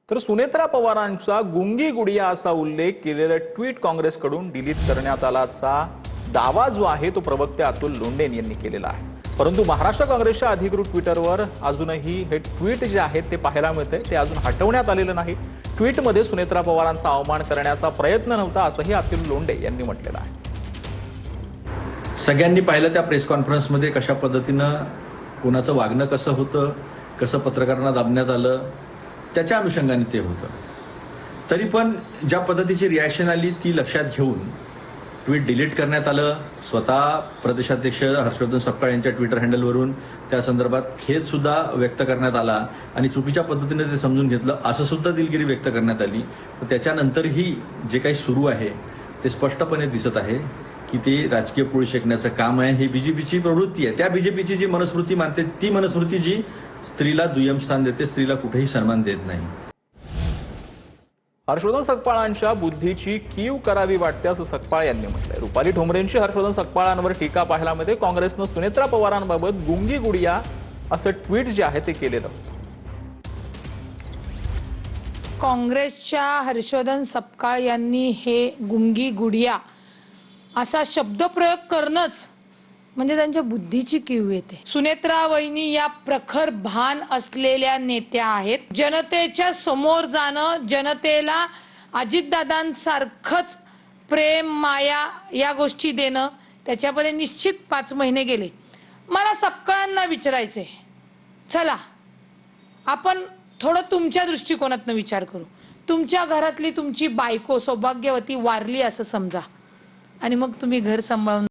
तर सुनेत्रा पवारांचा गुंगी गुडिया असा उल्लेख केलेला ट्विट काँग्रेसकडून डिलीट करण्यात आल्याचा दावा जो आहे तो प्रवक्ते अतुल लोंढे यांनी केलेला आहे। परंतु महाराष्ट्र काँग्रेसच्या अधिकृत ट्विटरवर अजूनही हे ट्विट जे आहे ते पाहायला मिळते, ते अजून हटवण्यात आलेलं नाही। ट्विटमध्ये सुनेत्रा पवारांचा अवमान करण्याचा प्रयत्न नव्हता असंही अतुल लोंढे यांनी म्हटलेलं आहे। सगळ्यांनी पाहिलं त्या प्रेस कॉन्फरन्समध्ये कशा पद्धतीनं कोणाचं वागणं कसं होतं, कसं पत्रकारांना दाबण्यात आलं, त्याच्या अनुषंगाने ते होतं। तरी पण ज्या पद्धतीची रिॲक्शन आली ती लक्षात घेऊन ट्विट डिलीट करण्यात आलं। स्वतः प्रदेशाध्यक्ष हर्षवर्धन सपकाळ यांच्या ट्विटर हँडलवरून त्या संदर्भात खेद सुद्धा व्यक्त करण्यात आला आणि चुकीच्या पद्धतीने ते समजून घेतलं असं सुद्धा दिलगिरी व्यक्त करण्यात आली। त्याच्यानंतरही जे काही सुरू आहे ते स्पष्टपणे दिसत आहे की ते राजकीय पोळी शेकण्याचं काम आहे। ही बीजेपीची प्रवृत्ती आहे। त्या बीजेपीची जी मनस्मृती मानते ती मनस्मृती जी स्त्रीला दुय्यम स्थान देते, स्त्रीला कुठेही सन्मान देत नाही। हर्षवर्धन सकपाळांच्या बुद्धीची कीव करावी वाटते असं सकपाळ यांनी म्हटलंय। रुपाली ठोंबरेंची हर्षवर्धन सकपाळांवर टीका पाहायला मिळते। काँग्रेसनं सुनेत्रा पवारांबाबत गुंगी गुडिया असं ट्विट जे आहे ते केलेलं। काँग्रेसच्या हर्षवर्धन सपकाळ यांनी हे गुंगी गुडिया असा शब्दप्रयोग करणंच म्हणजे त्यांच्या बुद्धीची कीव येते। सुनेत्रा वहिनी या प्रखर भान असलेल्या नेत्या आहेत। जनतेच्या समोर जाणं, जनतेला अजितदादांसारखंच प्रेम माया या गोष्टी देणं, त्याच्यामध्ये निश्चित 5 महिने गेले। मला सपकाळांना विचारायचंय, चला आपण थोडं तुमच्या दृष्टिकोनातून विचार करू। तुमच्या घरातली तुमची बायको सौभाग्यवती वारली असं समजा आणि मग तुम्ही घर सांभाळून